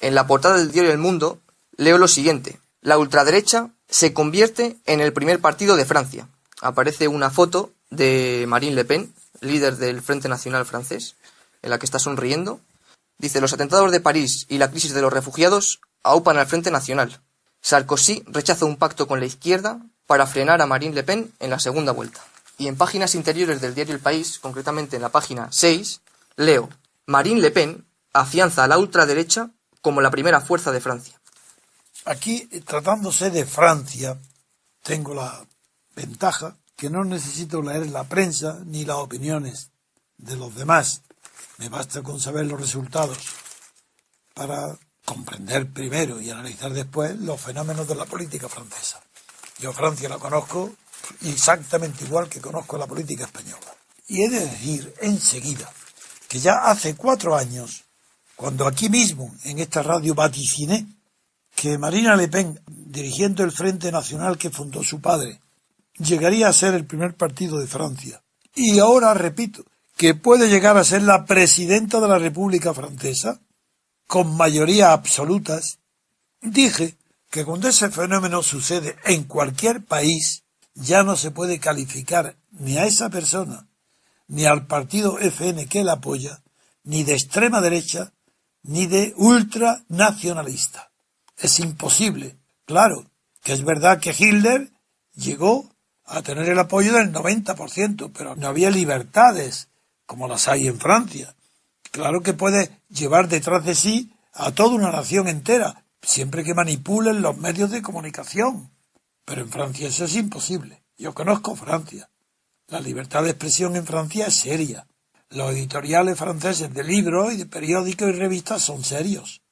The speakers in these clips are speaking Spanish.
En la portada del diario El Mundo leo lo siguiente: la ultraderecha se convierte en el primer partido de Francia. Aparece una foto de Marine Le Pen, líder del Frente Nacional francés, en la que está sonriendo. Dice: los atentados de París y la crisis de los refugiados aupan al Frente Nacional. Sarkozy rechaza un pacto con la izquierda para frenar a Marine Le Pen en la segunda vuelta. Y en páginas interiores del diario El País, concretamente en la página 6, leo: Marine Le Pen afianza a la ultraderecha como la primera fuerza de Francia. Aquí, tratándose de Francia, tengo la ventaja que no necesito leer la prensa ni las opiniones de los demás. Me basta con saber los resultados para comprender primero y analizar después los fenómenos de la política francesa. Yo Francia la conozco exactamente igual que conozco la política española. Y he de decir enseguida que ya hace 4 años, cuando aquí mismo, en esta radio, vaticiné que Marine Le Pen, dirigiendo el Frente Nacional que fundó su padre, llegaría a ser el primer partido de Francia. Y ahora repito, que puede llegar a ser la presidenta de la República Francesa, con mayoría absolutas. Dije que cuando ese fenómeno sucede en cualquier país, ya no se puede calificar ni a esa persona, ni al partido FN que la apoya, ni de extrema derecha, ni de ultranacionalista. Es imposible. Claro, que es verdad que Hitler llegó a tener el apoyo del 90%, pero no había libertades como las hay en Francia. Claro que puede llevar detrás de sí a toda una nación entera, siempre que manipulen los medios de comunicación. Pero en Francia eso es imposible. Yo conozco Francia. La libertad de expresión en Francia es seria. Los editoriales franceses de libros y de periódicos y revistas son serios.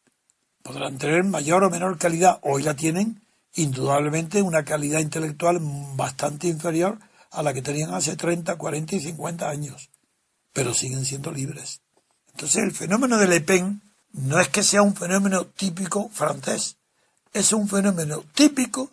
Podrán tener mayor o menor calidad. Hoy la tienen, indudablemente, una calidad intelectual bastante inferior a la que tenían hace 30, 40 y 50 años. Pero siguen siendo libres. Entonces el fenómeno de Le Pen no es que sea un fenómeno típico francés. Es un fenómeno típico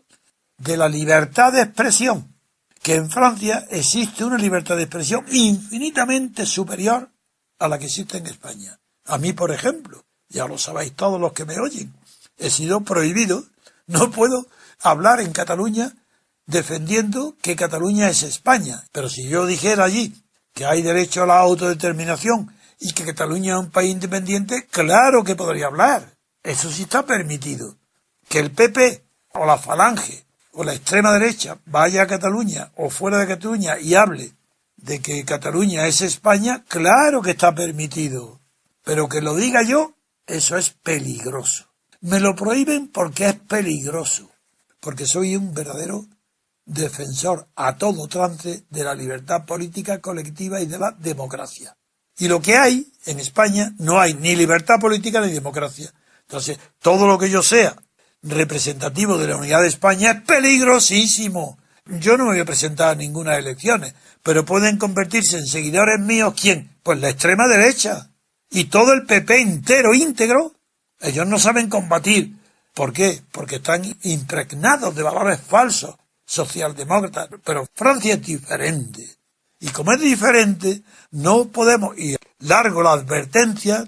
de la libertad de expresión. Que en Francia existe una libertad de expresión infinitamente superior a la que existe en España. A mí, por ejemplo, ya lo sabéis todos los que me oyen, he sido prohibido, no puedo hablar en Cataluña defendiendo que Cataluña es España. Pero si yo dijera allí que hay derecho a la autodeterminación y que Cataluña es un país independiente, claro que podría hablar. Eso sí está permitido. Que el PP o la Falange o la extrema derecha vaya a Cataluña o fuera de Cataluña y hable de que Cataluña es España, claro que está permitido. Pero que lo diga yo, eso es peligroso. Me lo prohíben porque es peligroso. Porque soy un verdadero defensor a todo trance de la libertad política colectiva y de la democracia. Y lo que hay en España, no hay ni libertad política ni democracia. Entonces, todo lo que yo sea representativo de la unidad de España es peligrosísimo. Yo no me voy a presentar a ninguna elecciones, pero pueden convertirse en seguidores míos, ¿quién? Pues la extrema derecha. Y todo el PP entero, íntegro, ellos no saben combatir. ¿Por qué? Porque están impregnados de valores falsos, socialdemócratas. Pero Francia es diferente. Y como es diferente, no podemos, y largo la advertencia,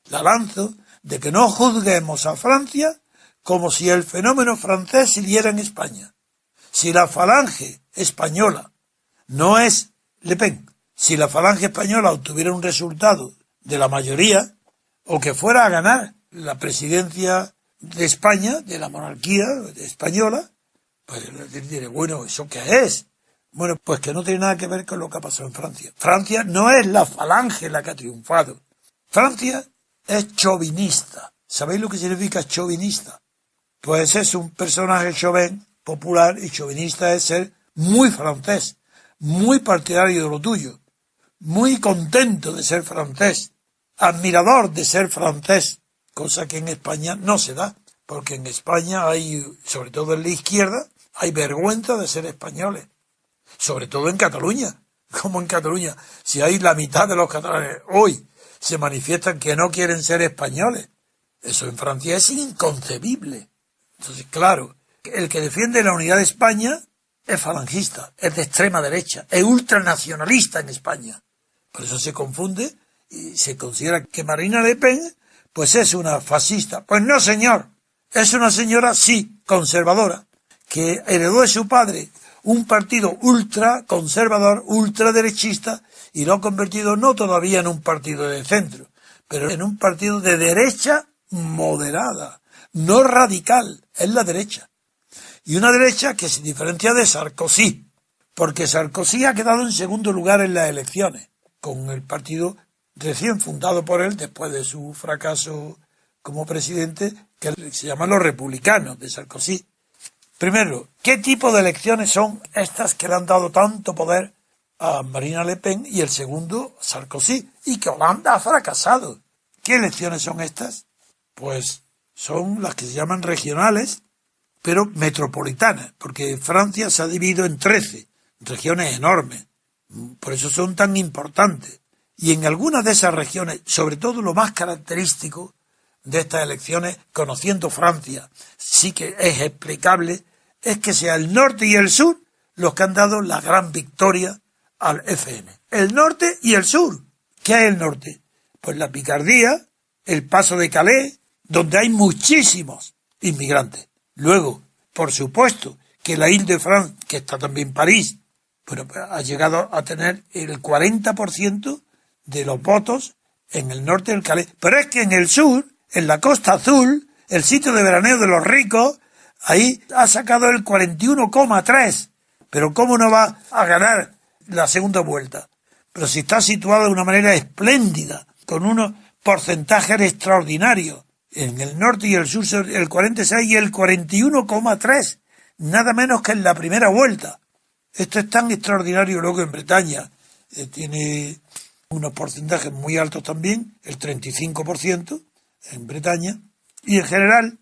la lanzo, de que no juzguemos a Francia como si el fenómeno francés siguiera en España. Si la falange española no es Le Pen, si la falange española obtuviera un resultado de la mayoría, o que fuera a ganar la presidencia de España, de la monarquía española, pues diré, bueno, ¿eso qué es? Bueno, pues que no tiene nada que ver con lo que ha pasado en Francia. Francia no es la falange la que ha triunfado. Francia es chauvinista. ¿Sabéis lo que significa chauvinista? Pues es un personaje chauvin, popular, y chauvinista es ser muy francés, muy partidario de lo tuyo, muy contento de ser francés, admirador de ser francés, cosa que en España no se da, porque en España hay, sobre todo en la izquierda, hay vergüenza de ser españoles, sobre todo en Cataluña, como en Cataluña, si hay la mitad de los catalanes hoy se manifiestan que no quieren ser españoles, eso en Francia es inconcebible. Entonces, claro, el que defiende la unidad de España es falangista, es de extrema derecha, es ultranacionalista en España. Por eso se confunde y se considera que Marine Le Pen pues es una fascista. Pues no, señor, es una señora, sí, conservadora, que heredó de su padre un partido ultra conservador, ultraderechista, y lo ha convertido no todavía en un partido de centro, pero en un partido de derecha moderada, no radical, es la derecha. Y una derecha que se diferencia de Sarkozy, porque Sarkozy ha quedado en segundo lugar en las elecciones, con el partido recién fundado por él después de su fracaso como presidente, que se llaman los republicanos de Sarkozy. Primero, ¿qué tipo de elecciones son estas que le han dado tanto poder a Marine Le Pen? Y el segundo, Sarkozy, y que Holanda ha fracasado. ¿Qué elecciones son estas? Pues son las que se llaman regionales, pero metropolitanas, porque Francia se ha dividido en 13 regiones enormes, por eso son tan importantes. Y en algunas de esas regiones, sobre todo lo más característico de estas elecciones, conociendo Francia, sí que es explicable, es que sea el norte y el sur los que han dado la gran victoria al FN. El norte y el sur. ¿Qué es el norte? Pues la Picardía, el Paso de Calais, donde hay muchísimos inmigrantes. Luego, por supuesto, que la Île-de-France, que está también París, bueno, ha llegado a tener el 40% de los votos en el norte del Calais. Pero es que en el sur, en la Costa Azul, el sitio de veraneo de los ricos, ahí ha sacado el 41,3. Pero ¿cómo no va a ganar la segunda vuelta? Pero si está situado de una manera espléndida, con unos porcentajes extraordinarios. En el norte y el sur el 46 y el 41,3. Nada menos que en la primera vuelta. Esto es tan extraordinario. Luego en Bretaña tiene unos porcentajes muy altos también, el 35% en Bretaña, y en general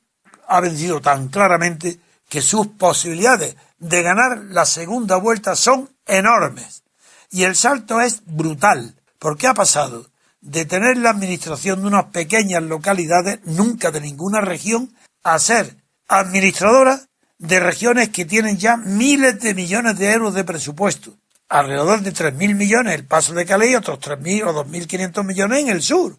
ha vencido tan claramente que sus posibilidades de ganar la segunda vuelta son enormes. Y el salto es brutal, porque ha pasado de tener la administración de unas pequeñas localidades, nunca de ninguna región, a ser administradora de regiones que tienen ya miles de millones de euros de presupuesto. Alrededor de 3.000 millones el Paso de Calais y otros 3.000 o 2.500 millones en el sur.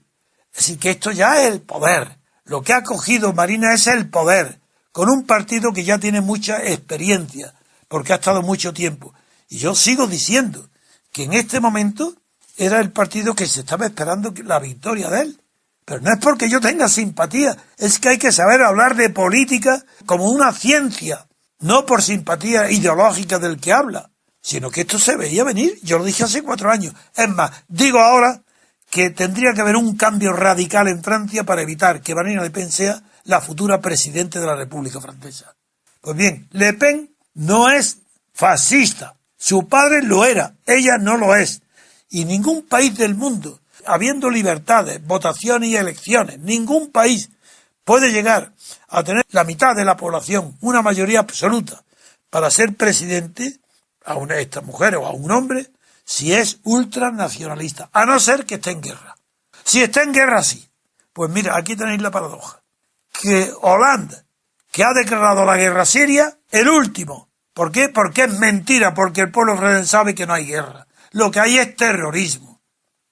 Es decir, que esto ya es el poder. Lo que ha cogido Marina es el poder, con un partido que ya tiene mucha experiencia, porque ha estado mucho tiempo. Y yo sigo diciendo que en este momento era el partido que se estaba esperando la victoria de él. Pero no es porque yo tenga simpatía, es que hay que saber hablar de política como una ciencia, no por simpatía ideológica del que habla, sino que esto se veía venir. Yo lo dije hace 4 años. Es más, digo ahora que tendría que haber un cambio radical en Francia para evitar que Marine Le Pen sea la futura presidente de la República Francesa. Pues bien, Le Pen no es fascista. Su padre lo era, ella no lo es. Y ningún país del mundo, habiendo libertades, votaciones y elecciones, ningún país puede llegar a tener la mitad de la población, una mayoría absoluta, para ser presidente a esta mujer o a un hombre, si es ultranacionalista, a no ser que esté en guerra. Si está en guerra, sí. Pues mira, aquí tenéis la paradoja. Que Holanda, que ha declarado la guerra a Siria, el último. ¿Por qué? Porque es mentira, porque el pueblo francés sabe que no hay guerra. Lo que hay es terrorismo.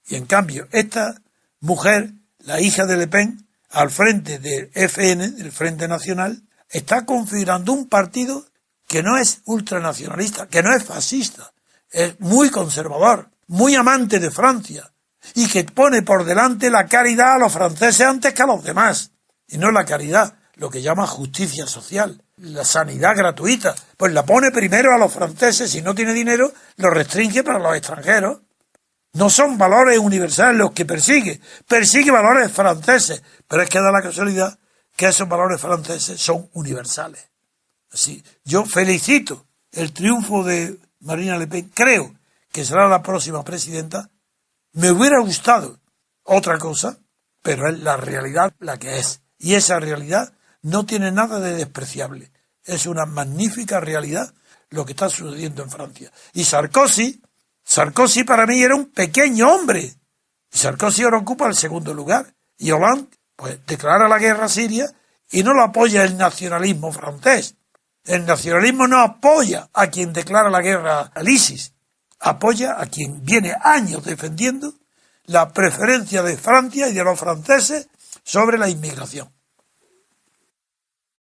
Y en cambio, esta mujer, la hija de Le Pen, al frente del FN, del Frente Nacional, está configurando un partido que no es ultranacionalista, que no es fascista, es muy conservador, muy amante de Francia, y que pone por delante la caridad a los franceses antes que a los demás. Y no la caridad, lo que llama justicia social, la sanidad gratuita, pues la pone primero a los franceses. Si no tiene dinero, lo restringe para los extranjeros. No son valores universales los que persigue valores franceses, pero es que da la casualidad que esos valores franceses son universales. Así, yo felicito el triunfo de Marine Le Pen, creo que será la próxima presidenta. Me hubiera gustado otra cosa, pero es la realidad la que es. Y esa realidad no tiene nada de despreciable. Es una magnífica realidad lo que está sucediendo en Francia. Y Sarkozy para mí era un pequeño hombre. Y Sarkozy ahora ocupa el segundo lugar. Y Hollande, pues, declara la guerra a Siria y no lo apoya el nacionalismo francés. El nacionalismo no apoya a quien declara la guerra al ISIS. Apoya a quien viene años defendiendo la preferencia de Francia y de los franceses sobre la inmigración.